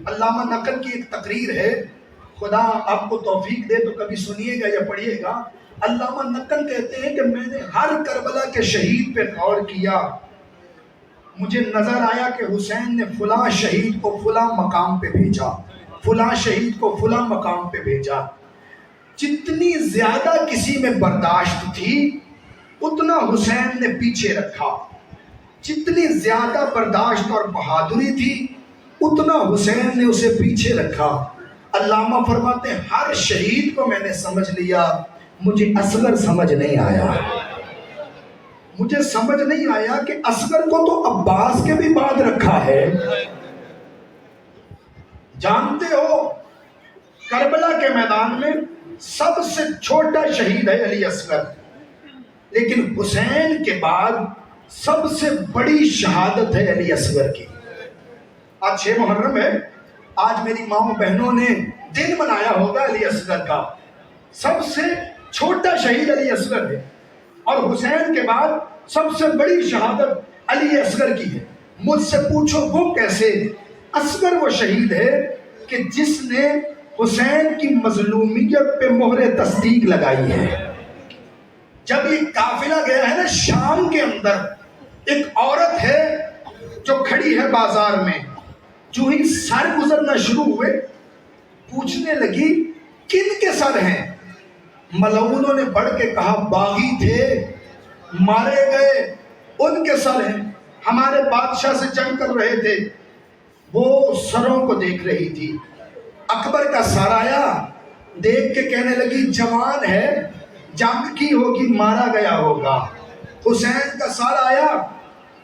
علامہ نقل کی ایک تقریر ہے، خدا آپ کو توفیق دے تو کبھی سنیے گا یا پڑھیے گا۔ علامہ نقل کہتے ہیں کہ میں نے ہر کربلا کے شہید پہ غور کیا، مجھے نظر آیا کہ حسین نے فلاں شہید کو فلاں مقام پہ بھیجا، فلاں شہید کو فلاں مقام پہ بھیجا۔ جتنی زیادہ کسی میں برداشت تھی اتنا حسین نے پیچھے رکھا، جتنی زیادہ برداشت اور بہادری تھی اتنا حسین نے اسے پیچھے رکھا۔ علامہ فرماتے ہیں ہر شہید کو میں نے سمجھ لیا، مجھے اصغر سمجھ نہیں آیا۔ مجھے سمجھ نہیں آیا کہ اصغر کو تو عباس کے بھی بعد رکھا ہے۔ جانتے ہو کربلا کے میدان میں سب سے چھوٹا شہید ہے علی اصغر، لیکن حسین کے بعد سب سے بڑی شہادت ہے علی اصغر کی۔ آج 6 محرم ہے، آج میری ماؤں بہنوں نے دن منایا ہوگا علی اصغر کا۔ سب سے چھوٹا شہید علی اصغر ہے، اور حسین کے بعد سب سے بڑی شہادت علی اصغر کی ہے. مجھ سے پوچھو وہ کیسے؟ اصغر وہ شہید ہے کہ جس نے حسین کی مظلومیت پہ مہر تصدیق لگائی ہے. جب یہ قافلہ گیا ہے نا شام کے اندر، ایک عورت ہے جو کھڑی ہے بازار میں، جو ہی سر گزرنا شروع ہوئے پوچھنے لگی کن کے سر ہیں؟ ملعونوں نے بڑھ کے کہا باغی تھے مارے گئے ان کے سر ہیں، ہمارے بادشاہ سے جنگ کر رہے تھے. وہ سروں کو دیکھ رہی تھی. اکبر کا سر آیا، دیکھ کے کہنے لگی جوان ہے، جنگ کی ہوگی مارا گیا ہوگا. حسین کا سر آیا،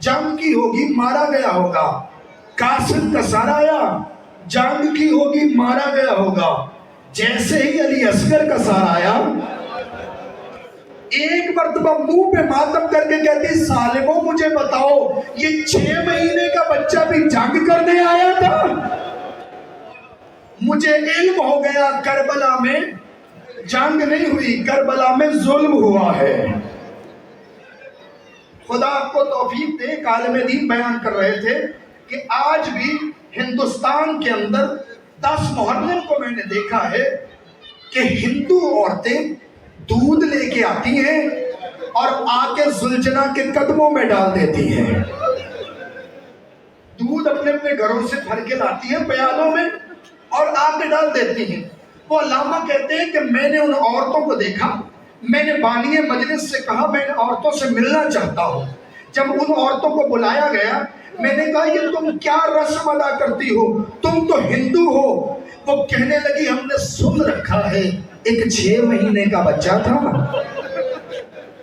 جنگ کی ہوگی مارا گیا ہوگا. قاسم کا سر آیا، جنگ کی ہوگی مارا گیا ہوگا. جیسے ہی علی اصغر کا سر آیا، ایک مرتبہ منہ پہ ماتم کر کے کہتی ظالموں مجھے بتاؤ یہ 6 مہینے کا بچہ بھی جنگ کرنے آیا تھا؟ مجھے علم ہو گیا کربلا میں جنگ نہیں ہوئی، کربلا میں ظلم ہوا ہے. خدا آپ کو توفیق دے. ایک عالم دین بیان کر رہے تھے کہ آج بھی ہندوستان کے اندر 10 محرم کو میں نے دیکھا ہے کہ ہندو عورتیں دودھ لے کے آتی ہیں اور آ کے زلجنا کے قدموں میں ڈال دیتی ہیں. دودھ اپنے اپنے گھروں سے بھر کے لاتی ہیں پیالوں میں اور آ کے ڈال دیتی ہیں. وہ علامہ کہتے ہیں کہ میں نے ان عورتوں کو دیکھا، میں نے بانی مجلس سے کہا میں ان عورتوں سے ملنا چاہتا ہوں. جب ان عورتوں کو بلایا گیا میں نے کہا یہ تم کیا رسم ادا کرتی ہو، تم تو ہندو ہو. وہ کہنے لگی ہم نے سن رکھا ہے ایک 6 مہینے کا بچہ تھا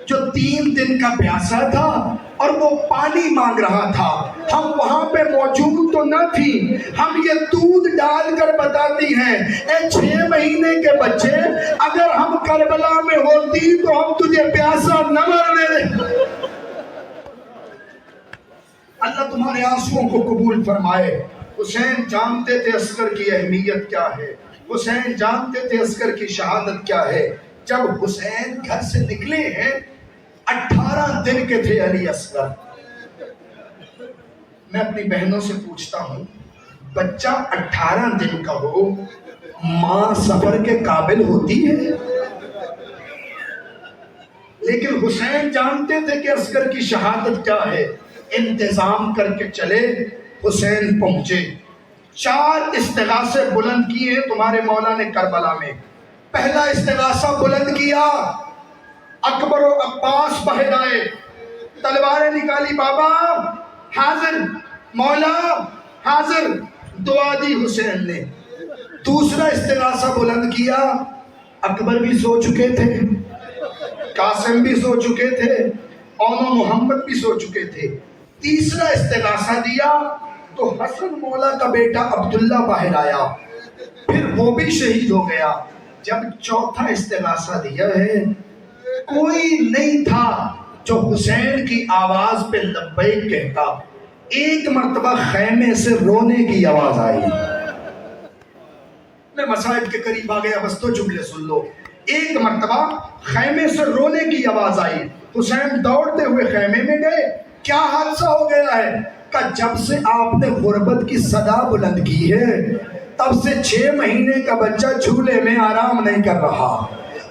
جو 3 دن کا پیاسا تھا اور وہ پانی مانگ رہا تھا. ہم وہاں پہ موجود تو نہ تھی، ہم یہ دودھ ڈال کر بتاتی ہیں اے 6 مہینے کے بچے اگر ہم کربلا میں ہوتی تو ہم تجھے پیاسا نہ مرنے دیں. اللہ تمہارے آنسوؤں کو قبول فرمائے. حسین جانتے تھے اصغر کی اہمیت کیا ہے، حسین جانتے تھے اصغر کی شہادت کیا ہے. جب حسین گھر سے نکلے ہیں 18 دن کے تھے علی اصغر. میں اپنی بہنوں سے پوچھتا ہوں بچہ 18 دن کا ہو ماں سفر کے قابل ہوتی ہے؟ لیکن حسین جانتے تھے کہ اصغر کی شہادت کیا ہے. انتظام کر کے چلے، حسین پہنچے. 4 استغاثے بلند کیے ہیں تمہارے مولا نے کربلا میں. پہلا استغاثہ بلند کیا، اکبر و عباس باہر آئے، تلواریں نکالی، بابا حاضر، مولا حاضر، دعا دی حسین نے. دوسرا استغاثہ بلند کیا، اکبر بھی سو چکے تھے، قاسم بھی سو چکے تھے، اون و محمد بھی سو چکے تھے. تیسرا استغاثہ دیا تو حسن مولا کا بیٹا عبداللہ باہر آیا، پھر وہ بھی شہید ہو گیا. جب چوتھا استغاثہ دیا ہے کوئی نہیں تھا جو حسین کی آواز پہ لبیک کہتا. ایک مرتبہ خیمے سے رونے کی آواز آئی. میں مصائب کے قریب آ گیا، بس تو جملے سن لو. ایک مرتبہ خیمے سے رونے کی آواز آئی. حسین دوڑتے ہوئے خیمے میں گئے. کیا حادثہ ہو گیا ہے؟ کہ جب سے آپ نے غربت کی صدا بلند کی ہے تب سے 6 مہینے کا بچہ جھولے میں آرام نہیں کر رہا.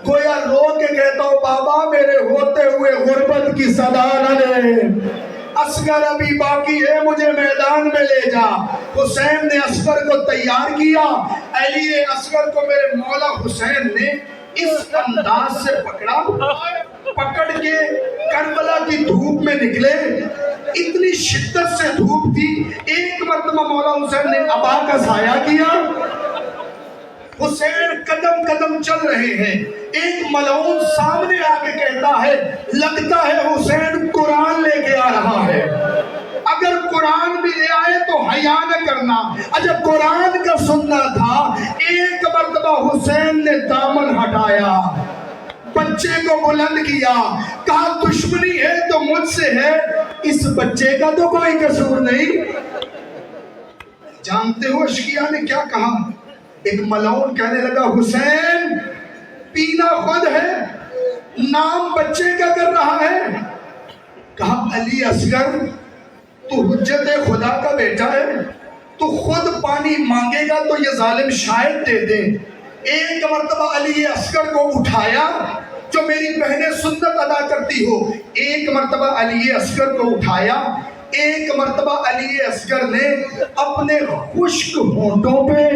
گویا رو کے کہتا ہوں بابا میرے ہوتے ہوئے غربت کی صدا نہ لے، اصغر ابھی باقی ہے، مجھے میدان میں لے جا. حسین نے اصغر کو تیار کیا. علی اصغر کو میرے مولا حسین نے اس انداز سے پکڑ کے کربلا کی دھوپ میں نکلے. اتنی شدت سے دھوپ تھی، ایک مرتبہ مولا حسین نے عبا کا سایہ کیا. حسین قدم قدم چل رہے ہیں. ایک ملعون سامنے آ کے کہتا ہے لگتا ہے حسین قرآن لے کے آ رہا ہے. اگر قرآن بھی لے آئے تو حیا نہ کرنا. جب قرآن کا سننا تھا ایک مرتبہ حسین نے دامن ہٹایا، بچے کو بلند کیا، کہا دشمنی ہے تو مجھ سے ہے، اس بچے کا تو کوئی قصور نہیں. جانتے ہو اشقیاء نے کیا کہا؟ ایک ملعون کہنے لگا حسین پینا خود ہے، نام بچے کا کر رہا ہے. کہا علی اصغر تو حجت خدا کا بیٹا ہے, تو خود پانی مانگے گا تو یہ ظالم شاید دے دیں. ایک مرتبہ علی اصغر کو اٹھایا, جو میری بہنیں سنت ادا کرتی ہو, ایک مرتبہ علی اصغر کو اٹھایا, ایک مرتبہ علی اصغر نے اپنے خشک ہونٹوں پہ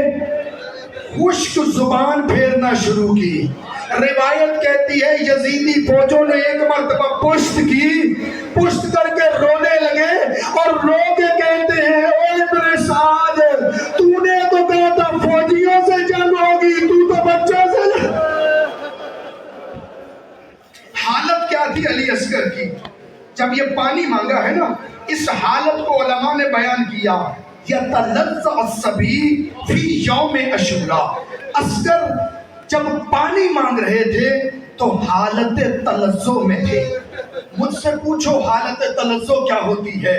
خشک زبان پھیرنا شروع کی. روایت کہتی ہے یزیدی فوجوں نے ایک مرتبہ پشت کی, پشت کر کے رونے لگے اور رو کے کہتے ہیں اے ابن سعد, تو نے تو کہا تھا فوجیوں سے جنگ ہوگی, تو تو بچوں سے. حالت کیا تھی علی اصغر کی جب یہ پانی مانگا ہے نا؟ اس حالت کو علماء نے بیان کیا, یتلذع الصبی فی یوم عاشوراء. اصغر جب پانی مانگ رہے تھے تو حالت تلذع میں تھے. مجھ سے پوچھو حالت تلذع کیا ہوتی ہے؟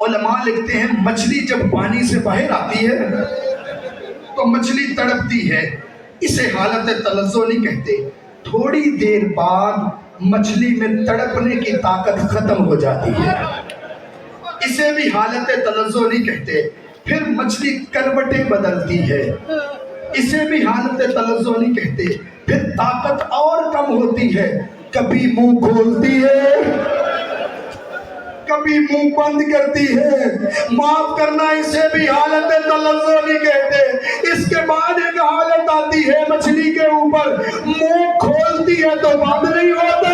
علماء لکھتے ہیں مچھلی جب پانی سے باہر آتی ہے تو مچھلی تڑپتی ہے, اسے حالت تلذع نہیں کہتے. تھوڑی دیر بعد مچھلی میں تڑپنے کی طاقت ختم ہو جاتی ہے, اسے بھی حالت تلذع نہیں کہتے. پھر مچھلی کروٹیں بدلتی ہے, اسے بھی حالت تلذع نہیں کہتے. پھر طاقت اور کم ہوتی ہے, کبھی منہ کھولتی ہے کبھی منہ بند کرتی ہے. معاف کرنا, اسے بھی حالت تلذع نہیں کہتے. اس کے بعد ایک حالت آتی ہے مچھلی کے اوپر, منہ کھولتی ہے تو بند نہیں ہوتا,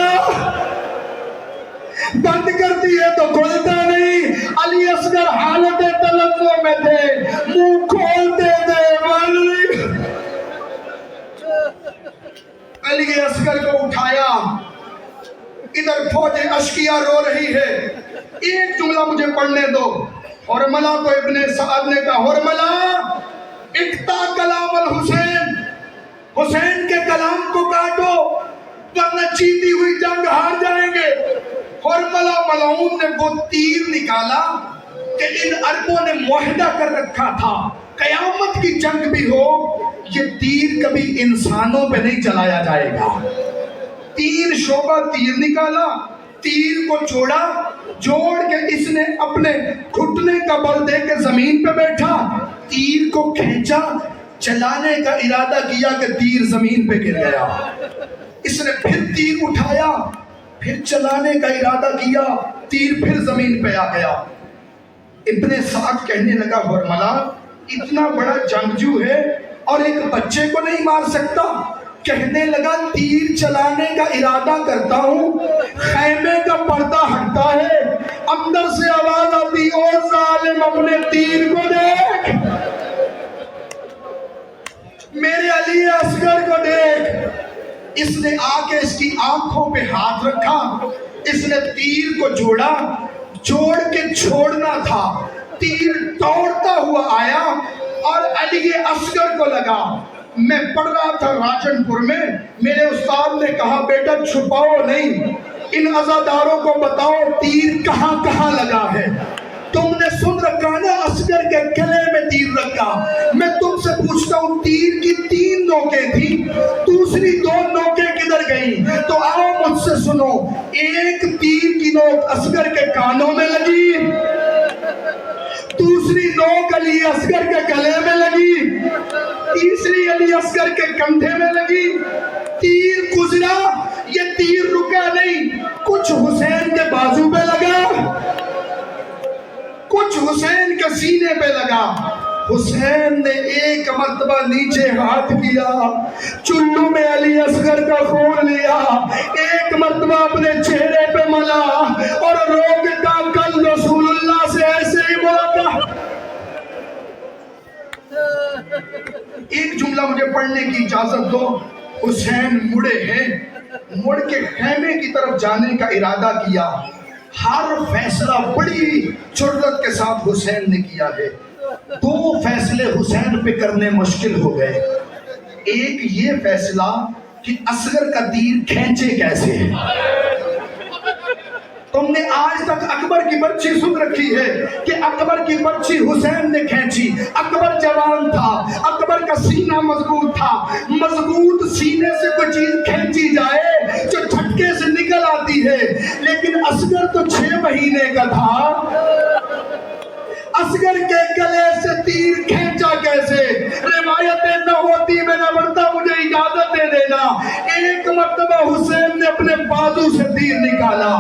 بند کرتی ہے تو کھلتا نہیں. علی اصغر حالت تلذع میں تھے, منہ کھولتے تھے بند نہیں. علی اصغر کو اٹھایا, ادھر فوج اشقیاء رو رہی ہے. ایک جملہ مجھے پڑھنے دو. حرملہ کو ابن سعد نے کہا, حرملہ اقطع کلام الحسین, حسین کے کلام کو کاٹو ورنہ جیتی ہوئی جنگ ہار جائیں گے. حرملہ ملعون نے وہ تیر نکالا کہ ان عربوں نے معاہدہ کر رکھا تھا قیامت کی جنگ بھی ہو یہ تیر کبھی انسانوں پہ نہیں چلایا جائے گا. 3 شعبہ تیر نکالا, تیر کو جوڑ کے اس نے اپنے گھٹنے کا بل دے کے زمین پہ بیٹھا, تیر کو کھینچا, چلانے کا ارادہ کیا کہ تیر زمین پہ گر گیا. اس نے پھر تیر اٹھایا, پھر چلانے کا ارادہ کیا, تیر پھر زمین پہ آ گیا. ابن سعد کہنے لگا حرملہ اتنا بڑا جنگجو ہے اور ایک بچے کو نہیں مار سکتا. کہنے لگا تیر چلانے کا ارادہ کرتا ہوں, خیمے کا پردہ ہٹتا ہے, اندر سے آواز آتی او ظالم اپنے تیر کو دیکھ, میرے علی اصغر کو دیکھ. اس نے آ کے اس کی آنکھوں پہ ہاتھ رکھا, اس نے تیر کو جوڑ کے چھوڑنا تھا. تیر دوڑتا ہوا آیا اور علی اصغر کو لگا. میں پڑھ رہا تھا راجن پور میں, میرے استاد نے کہا بیٹا چھپاؤ نہیں, ان عزاداروں کو بتاؤ تیر کہاں کہاں لگا ہے. تم نے سن رکھا نا اصغر کے گلے میں تیر رکھا, میں تم سے پوچھتا ہوں تیر کی 3 نوکیں تھی, دوسری 2 نوکیں کدھر گئیں؟ تو آؤ مجھ سے سنو. ایک تیر کی نوک اصغر کے کانوں میں لگی, دوسری نوک علی اصغر کے گلے میں لگی, تیسری علی اصغر کے کندھے میں لگی. تیر گزرا, یہ تیر رکا نہیں, کچھ حسین کے بازو پہ لگا, کچھ حسین کے سینے پہ لگا. حسین نے ایک مرتبہ نیچے ہاتھ کیا, چلو میں علی اصغر کا خون لیا, ایک مرتبہ اپنے چہرے پہ ملا اور رو کے کہا کل رسول اللہ سے ایسے ہی بولا تھا. ایک جملہ مجھے پڑھنے کی اجازت دو. حسین مڑے ہیں, مڑ کے خیمے کی طرف جانے کا ارادہ کیا. ہر فیصلہ بڑی جرأت کے ساتھ حسین نے کیا ہے. 2 فیصلے حسین پہ کرنے مشکل ہو گئے. ایک یہ فیصلہ کہ اصغر کا تیر کھینچے کیسے. تم نے آج تک اکبر کی برچی سن رکھی ہے کہ اکبر کی برچی حسین نے کھینچی. اکبر جوان تھا, اکبر کا سینہ مضبوط تھا. مضبوط سینے سے کوئی چیز کھینچی جائے جو جھٹکے سے نکل آتی ہے, لیکن اصغر تو 6 مہینے کا تھا. مرتبہ حسین نے اپنے بازو سے تیر نکالا،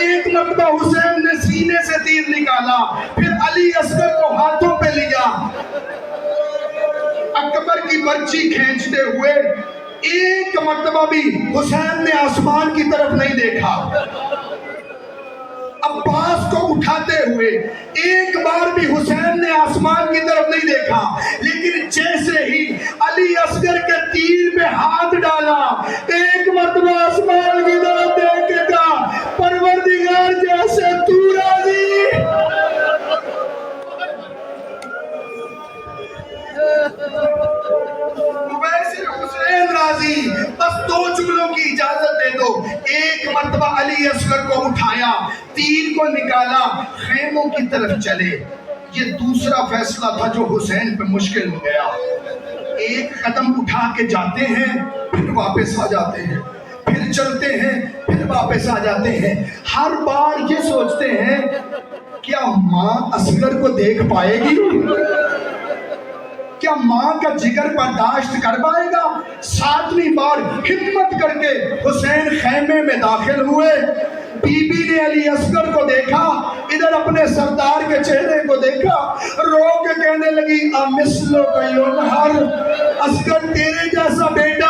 ایک مرتبہ حسین نے سینے سے تیر نکالا، پھر علی اصغر کو ہاتھوں پہ لیا، اکبر کی برچی کھینچتے ہوئے ایک مرتبہ بھی حسین نے آسمان کی طرف نہیں دیکھا، عباس کو اٹھاتے ہوئے ایک بار بھی حسین نے آسمان کی طرف نہیں دیکھا، لیکن جیسے ہی علی اصغر کے تیر میں ہاتھ ڈالا ایک مرتبہ آسمان کی طرف دیکھ کے کہا پروردگار جیسے تو راضی۔ ویسے حسین راضی، بس دو جملوں کی اجازت دے دو۔ ایک مرتبہ علی اصغر کو اٹھایا، تیر کو نکالا، خیموں کی طرف چلے۔ یہ دوسرا فیصلہ تھا جو حسین پہ مشکل ہو گیا۔ ایک قدم اٹھا کے جاتے ہیں پھر واپس آ جاتے ہیں، پھر چلتے ہیں پھر واپس آ جاتے ہیں، ہر بار یہ سوچتے ہیں کیا ماں اصغر کو دیکھ پائے گی، کیا ماں کا جگر برداشت کر پائے گا؟ ساتویں بار ہمت کر کے حسین خیمے میں داخل ہوئے، بی بی نے علی اصغر کو دیکھا، ادھر اپنے سردار کے چہرے کو دیکھا، رو کے کہنے لگی امثلو کا یونہر، اصغر تیرے جیسا بیٹا